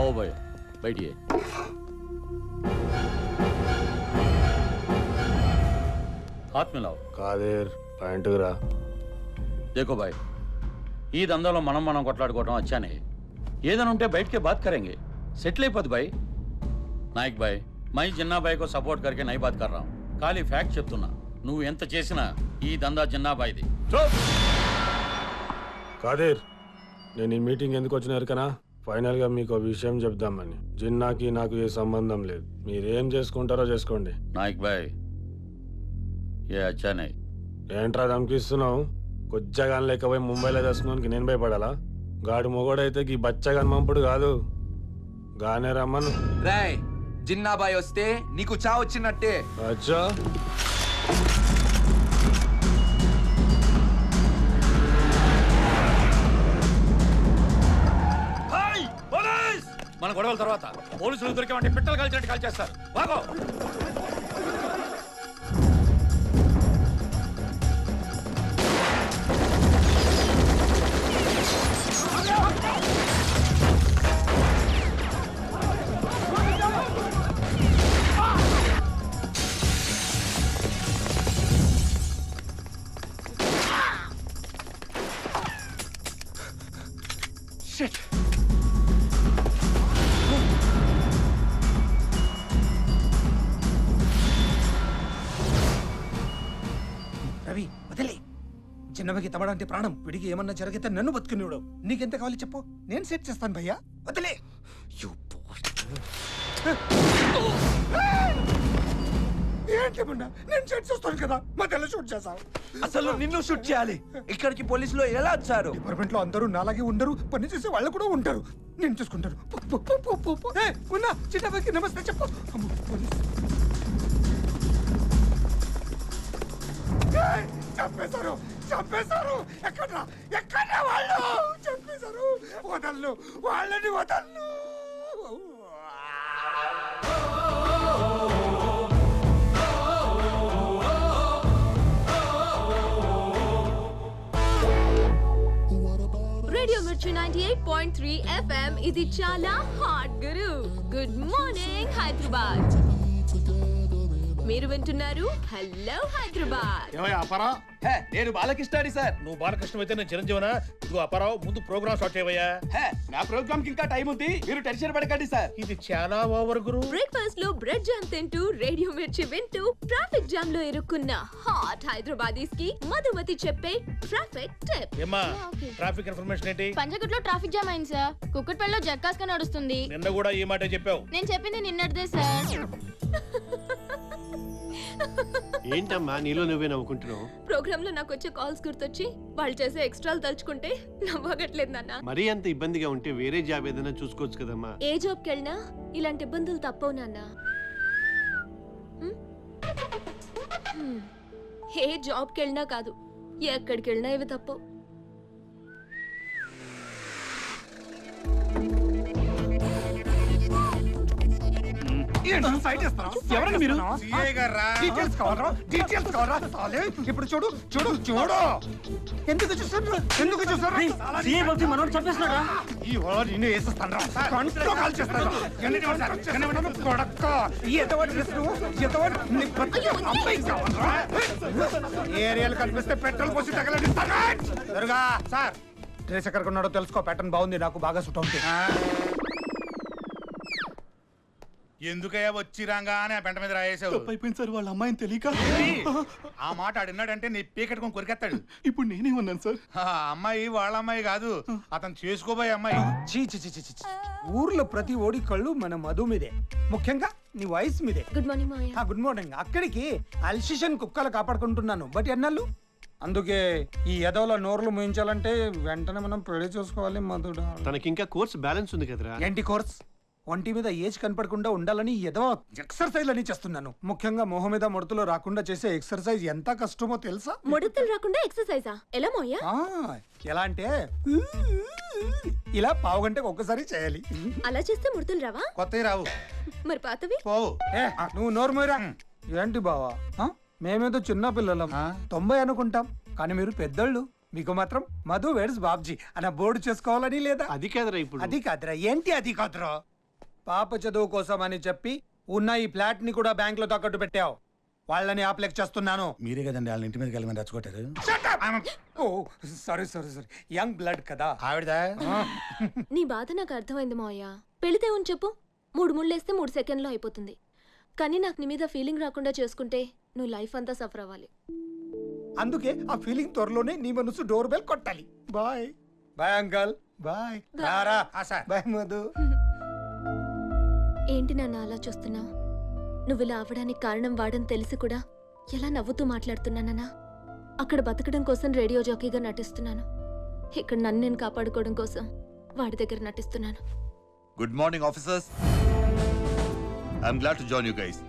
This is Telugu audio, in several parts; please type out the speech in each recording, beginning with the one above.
आओ भाई बैठिए। हाथ मिलाओ। కాదేర్ పాయింట్ రా. देखो भाई ఈ దందాలో మనం కొట్లాడుకోవడం అచ్చానే ఏదైనా ఉంటే బయటకే बात करेंगे सेटल అయిపోద్ది भाई नायक भाई मैं जिन्ना भाई को सपोर्ट करके नहीं बात कर रहा हूँ खाली फैक्ट చెప్తున్నా నువ్వు ఎంత చేసినా ఈ దందా జిన్నా బాయ్ది. కాదేర్ నేను ఈ మీటింగ్ ఎందుకు వచ్చినారు కనా ఫైనల్గా మీకు విషయం చెప్దామని. జిన్నాకి నాకు ఏ సంబంధం లేదు. మీరేం చేసుకుంటారో చేసుకోండి. నాయక్ భాయ్ ఏ అచ్చా నై. ఏంట్రా ధమ్కిస్తున్నావు? కొచ్చగాని లేకపోయి ముంబైలో తెస్తున్నానికి నేను భయపడాలా? గాడి మొగోడైతే ఈ బచ్చగాని మంపుడు కాదు. గానే రమ్మను. రాయ్ జిన్నాబాయ్ వస్తే నీకు చావు వచ్చినట్టే. అచ్చా మన గొడవల తర్వాత పోలీసులు దొరికామంటే పిట్టలు కాల్చినట్టు కాల్చేస్తారు. బాగో రవి వదిలే. చిన్నవికి తమడంటే ప్రాణం. విడికి ఏమన్నా జరిగితే నన్ను బతుకునేవాడు. నీకెంత కావాలి చెప్పు, నేను సెట్ చేస్తాను భయ్యా. వదిలే. ఏంటి మొన్న నేను సెట్ చేస్తాను కదా మధ్యలో షూట్ చేసావు. అసలు నిన్ను షూట్ చేయాలి. ఇక్కడికి పోలీసులు ఎలా వచ్చారు? డిపార్ట్మెంట్ లో అందరూ నాలాగే ఉండరు, పని చేసే వాళ్ళు కూడా ఉంటారు. నేను చూసుకుంటాను. ఉన్నా చిన్నవికి నమస్తే చెప్పు. అమ్మో, పోలీసు. చంపేశారు చంపేశారు. ఎక్కడ వాళ్ళు చంపేశారు. వదలను వాళ్ళని వదలను. రేడియో మిర్చి 98.3 FM ఇది చాలా హాట్ గురు. Good morning Hyderabad. మీరు వింటున్నారు హలో హైదరాబాద్. నేను బాలకృష్ణాడి సార్. నువ్వు బాలకృష్ణ అయితే నేను చిరంజీవనా? ఇదిగో అప్పారావు ముందు ప్రోగ్రామ్ స్టార్ట్ చేయవయ్యా. నా ప్రోగ్రామ్ కి ఇంకా టైం ఉంది, మీరు టెన్షన్ పడకండి సార్. ఇది చాలా ఓవర్ గురు. బ్రేక్ఫాస్ట్ లో బ్రెడ్ జామ్ తింటూ రేడియో మిర్చి వింటూ ట్రాఫిక్ జామ్ లో ఇరుక్కున్న హాట్ హైదరాబాదీస్ కి మధుమతి చెప్పే ట్రాఫిక్ టిప్. ఏమ్మా ట్రాఫిక్ ఇన్ఫర్మేషన్ ఏంటి? పంజగుట్లో ట్రాఫిక్ జామ్ అయింది సార్. కుక్కట్పల్లిలో జక్కాస్ గా నడుస్తుంది. నిన్న కూడా ఈ మాట చెప్పావు. నేను చెప్పింది నిన్నటిదే సార్. ఏంటమ్మా నీలో నువ్వే నవ్వుకుంటున్నావు? ప్రోగ్రామ్ లో నాకు వచ్చే కాల్స్ గుర్తొచ్చి వాళ్ళు చేసే ఎక్స్ట్రాలు తలుచుకుంటే నవ్వగట్లేదు నాన్న. మరీ అంత ఇబ్బందిగా ఉంటే వేరే జాబ్ ఏదైనా చూసుకోవచ్చు కదమ్మా. ఏ జాబ్ కెళ్ళినా ఇలాంటి ఇబ్బందులు తప్పవు నాన్న. ఏ జాబ్ కెళ్ళినా కాదు, ఎక్కడికి వెళ్ళినా ఇవి తప్పవు. ఎవరండి మీరు? డీటెయిల్స్ కావాలరా? డీటెయిల్స్ కావాలరా? సాలే, ఇప్పుడు చూడు చూడు చూడు. ఎందుకు చూస్తారు? ఎందుకు చూస్తారు? ఈ వాడు నిన్ను వేసేస్తాను. కంట్లో కాల్ చేస్తాను. కొడక్క ఈ ఎదవాడి డ్రెస్ అమ్మాయి కావాలరా? ఏరియాలు కనిపిస్తే పెట్రోల్ పోసి తగలడిస్తాను. జరుగా సార్, డ్రెస్ ఎక్కడ కొన్నాడో తెలుసుకో. ప్యాటర్న్ బాగుంది, నాకు బాగా సూట్ అవుతుంది. ఎందుకయ్యా వచ్చి రాగానే పెంట మీద రాయేసావు? అయిపోయింది సార్, వాళ్ళ అమ్మాయిని తెలియక. ఆ మాట ఆడినాడంటే నీ పీకెట్టుకొని కొరికెత్తాడు. ఇప్పుడు నేనే ఉన్నాను సార్. అమ్మాయి వాళ్ళ అమ్మాయి కాదు, అతను చేసుకోబోయే అమ్మాయి. చీ చీ చీ చీ. ఊర్లో ప్రతి ఓడి కళ్ళు మన మధు మీదే, ముఖ్యంగా నీ వాయిస్ మీదే. Good morning Maya. Good morning. అక్కడికి అల్సిషన్ కుక్కలు కాపాడుకుంటున్నాను, బట్ ఎన్నాళ్ళు. అందుకే ఈ ఎదవల నోర్లు ముయించాలంటే వెంటనే మనం పెళ్లి చూసుకోవాలి మధుడా. తనకి ఇంకా కోర్స్ బ్యాలెన్స్ ఉంది కదరా. ఏంటి కోర్స్? ఒంటి మీద ఏజ్ కనపడకుండా ఉండాలని ఏదో ఎక్సర్సైజ్ అని చేస్తున్నాను. ముఖ్యంగా మొహం మీద ముడతలు రాకుండా చేసే ఎక్సర్సైజ్ ఎంత కష్టమో తెలుసా? ముడతలు రాకుండా ఎక్సర్సైజా? ఎలా మోయా? ఎలా అంటే ఇలా పావు గంటకు ఒక్కసారి చేయాలి. అలా చేస్తే ముడతలు రావా? కొత్తవి రావు. మరి పాతవి? పోవు. నువ్వు నోరు మోయరా. ఏంటి బావా, మేమేదో చిన్న పిల్లలం, 90 అనుకుంటాం, కానీ మీరు పెద్దోళ్ళు. మీకు మాత్రం మధు వేర్స్ బాబ్జీ అన్న బోర్డు చేసుకోవాలని లేదా? అది కాదురా. ఇప్పుడు అది కాదురా. ఏంటి అది కాదురా? పాప చదువు కోసం అని చెప్పి ఉన్న ఈ ఫ్లాట్ ని కూడా బ్యాంక్ లో తాకట్టు పెట్టావు. వాళ్ళని ఆప్లెక్ చేస్తున్నాను. మీరే కదండి వాళ్ళ ఇంటి మీదకి వెళ్ళమని రెచ్చగొట్టారు. Oh sorry sorry sorry, young blood కదా. ఆవిడదా? నీ బాధ నాకు అర్థమైంది మావయ్య. పెళితే ఉని చెప్పు, 3 ముళ్ళేస్తే 3 సెకండ్లో అయిపోతుంది. కానీ నాకు నీ మీద ఫీలింగ్ రాకుండా చేసుకుంటే నువ్వు లైఫ్ అంతా సఫర్ అవ్వాలి. అందుకే ఆ ఫీలింగ్ త్వరలోనే నీ మనసు డోర్ బెల్ కొట్టాలి. Bye bye uncle. బాయ్ రారా. బాయ్ మధు. ఏంటి నాన్న అలా చూస్తున్నావు? నువ్వు ఇలా అవ్వడానికి కారణం వాడని తెలిసి కూడా ఎలా నవ్వుతూ మాట్లాడుతున్నానన్నా? అక్కడ బతకడం కోసం రేడియో జాకీగా నటిస్తున్నాను. ఇక్కడ నన్ను నేను కాపాడుకోవడం కోసం వాడి దగ్గర నటిస్తున్నాను. Good morning officers. I'm glad to join you guys.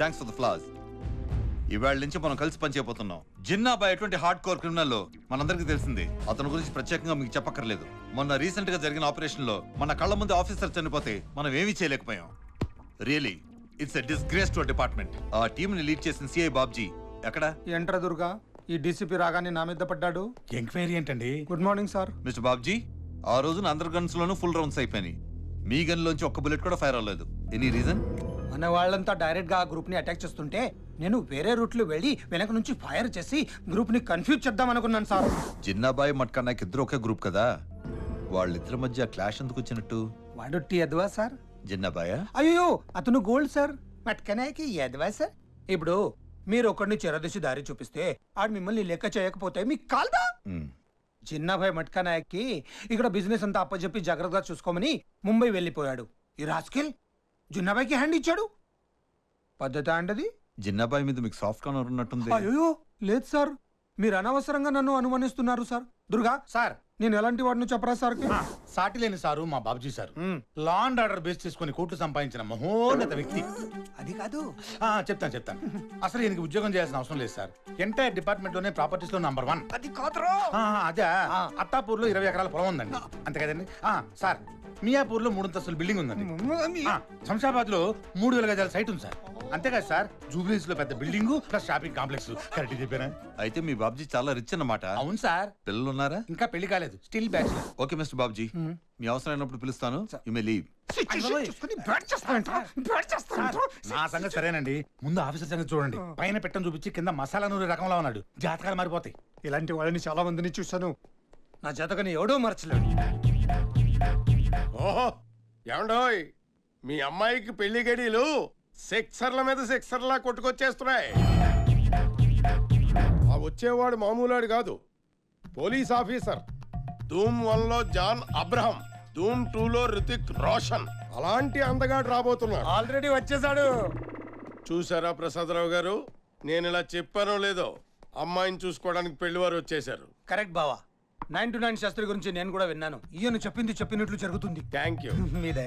Thanks for the flowers. ఇవాళ నుంచి మనం కలిసి పనిచేయబోతున్నాం. జిన్నాబాయ్ ఎటువంటి హార్డ్ కోర్ క్రిమినల్ మనందరికీ తెలిసింది. అతని గురించి ప్రత్యేకంగా మీకు చెప్పక్కర్లేదు. మొన్న రీసెంట్ గా జరిగిన ఆపరేషన్ లో మన కళ్ళ ముందు ఆఫీసర్ చనిపోతే మనం ఏమీ చేయలేకపోయాం. Really it's a disgrace to department. ఆ టీమ్ ని లీడ్ చేసిన సిఐ బాబ్జీ ఎక్కడ? ఏంట్రా దుర్గా, ఈ డీసీపీ రాగానే నా మీద పడ్డాడు. ఎంక్వైరీ ఏంటండి? Good morning sir. Mister Babji, ఆ రోజున అందరు గన్స్ లోనూ ఫుల్ రౌండ్స్ అయిపోయినాయి. మీ గన్ లోంచి ఒక్క బుల్లెట్ కూడా ఫైర్ అవ్వలేదు. Any reason? మన వాళ్ళంతా డైరెక్ట్ గా ఆ గ్రూప్ ని అటాక్ చేస్తుంటే నేను వేరే రూట్ లో వెళ్ళి వెనక నుంచి ఫైర్ చేసి గ్రూప్ ని కన్ఫ్యూజ్ చేద్దాం అనుకున్నాను సార్. జిన్నాబాయ్ మట్కా నాకు ఇద్దరు ఒకే గ్రూప్ కదా, వాళ్ళిద్దరి మధ్య క్లాష్ ఎందుకు వచ్చినట్టు? వాడొట్టి ఎదవా సార్? జిన్నాబాయా? అయ్యో అతను గోల్డ్ సార్, మట్కనాయకి ఎదవా సార్. ఇప్పుడు మీరు ఒకరిని చెరదీసి దారి చూపిస్తే ఆడు మిమ్మల్ని లెక్క చేయకపోతే మీకు కాల్దా? చిన్నభాయ్ మట్కా నాయక్కి ఇక్కడ బిజినెస్ అంతా అప్పచెప్పి జాగ్రత్తగా చూసుకోమని ముంబై వెళ్ళిపోయాడు. ఈ రాస్కెల్ జున్నాబాయ్కి హ్యాండ్ ఇచ్చాడు. పద్ధతి అంటది. జిన్నాబాయ్ మీద మీకు సాఫ్ట్ కార్నర్ ఉన్నట్టుంది. అయ్యో లేదు సార్, మీరు అనవసరంగా నన్ను అనుమానిస్తున్నారు సార్. దుర్గా సార్, నేను ఎలాంటి వాడిని చెప్పరా సార్? సాటి లేని సారు మా Babuji sir. Law and order base చేసుకుని కోర్టు సంపాదించిన మహోన్నత వ్యక్తి. అది కాదు. చెప్తాను. అసలు ఈయనకి ఉద్యోగం చేయాల్సిన అవసరం లేదు సార్. ఎంటైర్ డిపార్ట్మెంట్ లోనే ప్రాపర్టీస్ లో నంబర్ 1. అది కాదురా. అదే అత్తాపూర్ లో 20 ఎకరాల పొలం ఉందండి. అంతే కదండి సార్. మియాపూర్ లో 3 అంతస్తుల బిల్డింగ్ ఉందండి. శంషాబాద్ లో 3000 గజాల సైట్ ఉంది సార్. అంతేకాదు సార్, జూబ్లీస్ లో పెద్ద building plus shopping complex. Correct చెప్పారా? అయితే మీ బాబ్జీ చాలా రిచ్ అన్నమాట. అవును సార్. పిల్లలు ఉన్నారా? ఇంకా పెళ్లి కాలేదు, still bachelor. Okay mister Babji, మీ అవసరం అయినప్పుడు పిలుస్తాను. You may leave. నా సంగతి సరేనండి, ముందు ఆఫీసర్ సంగతి చూడండి. పైన పెట్టని చూపించి కింద మసాలా నూనె రకంలో ఉన్నాడు. జాతకాలు మారిపోతాయి. ఇలాంటి వాళ్ళని చాలా మందిని చూశాను. నా జాతకని ఎవడో మర్చలేడు. ఓహో ఏమండోయ్, మీ అమ్మాయికి పెళ్లి గడియలు సెక్సర్ల మీద సెక్సర్లా కొట్టుకొచ్చేస్తున్నాయి. ఆ వచ్చేవాడు మామూలాడు కాదు, పోలీస్ ఆఫీసర్. ధూమ్ 1లో జాన్ అబ్రహం, ధూమ్ 2లో రితిక్ రోషన్. అలాంటి అందగాడు రాబోతున్నాడు. ఆల్రెడీ వచ్చేసాడు. చూసారా ప్రసాదరావు గారు, నేను ఇలా చెప్పానో లేదో, అమ్మాయిని చూసుకోవడానికి పెళ్లివారు వచ్చేశారు. కరెక్ట్ బావా. 9-9 శాస్త్రి గురించి నేను కూడా విన్నాను. ఈయన చెప్పింది చెప్పినట్లు జరుగుతుంది. Thank you.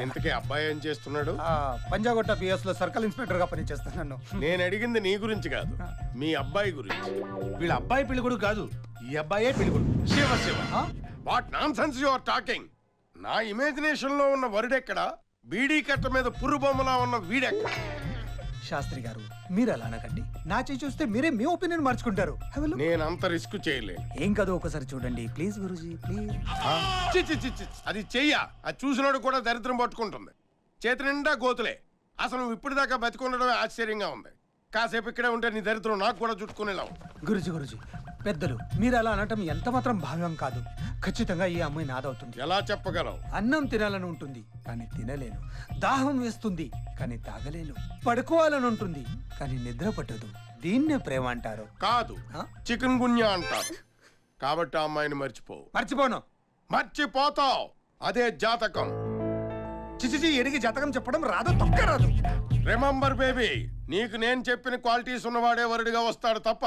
ఇంతకీ అబ్బాయి ఏం చేస్తున్నాడు? పంజాగొట్ట పిఎస్ లో సర్కిల్ ఇన్స్పెక్టర్ గా పనిచేస్తున్నాను. నేను అడిగింది నీ గురించి కాదు, మీ అబ్బాయి గురించి. వీళ్ళ అబ్బాయి పెళ్లి కొడుకు కాదు, ఈ అబ్బాయే పెళ్లి కొడుకు. Shiva Shiva, what nonsense you are talking. నా ఇమాజినేషన్ లో ఉన్న వరుడెక్కడ, బీడీ కట్ట మీద పుర్రు బొమ్మలా ఉన్న వీడెక్కడ? శాస్త్రి గారు మీరు అలా అనకండి. నా చేయి చూస్తే మీరే మీ ఒపీనియన్ మార్చుకుంటారు. నేను అంత రిస్క్ చేయలేను. ఏం కాదు, ఒకసారి చూడండి ప్లీజ్ గురూజీ ప్లీజ్. అది చెయ్య, అది చూసినాడు కూడా దరిద్రం పట్టుకుంటుంది. చేతి నిండా గోతులే. అసలు నువ్వు ఇప్పటిదాకా బతికుండడమే ఆశ్చర్యంగా ఉంది. కాసేపు ఇక్కడే ఉంటే నీ దరిద్రం నాకు కూడా చుట్టుకునేలావు. గురూజీ పెద్దలు మీరు అలా అనటం ఎంత మాత్రం భావ్యం కాదు. ఖచ్చితంగా ఈ అమ్మాయి నాదవుతుంది. ఎలా చెప్పగలవు? అన్నం తినాలని ఉంటుంది కానీ తినలేను. దాహం వేస్తుంది కానీ తాగలేను. పడుకోవాలని ఉంటుంది కానీ నిద్ర పట్టదు. దీన్నే ప్రేమ అంటారు. కాదు, చికెన్ గున్యా అంటారు. కాబట్టి ఆ అమ్మాయిని మర్చిపోను. మర్చిపోతావు. అదే జాతకం. చిచిచి ఎడికి జాతకం చెప్పడం రాదు, తొక్క రాదు. రిమెంబర్ బేబీ, నీకు నేను చెప్పిన క్వాలిటీస్ ఉన్నవాడే వరుడిగా వస్తాడు తప్ప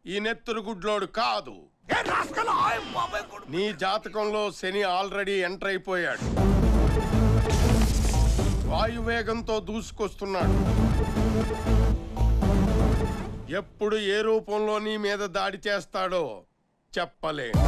ఈ నెత్తురు గుడ్లోడు కాదు. నీ జాతకంలో శని ఆల్రెడీ ఎంటర్ అయిపోయాడు. వాయువేగంతో దూసుకొస్తున్నాడు. ఎప్పుడు ఏ రూపంలో నీ మీద దాడి చేస్తాడో చెప్పలేను.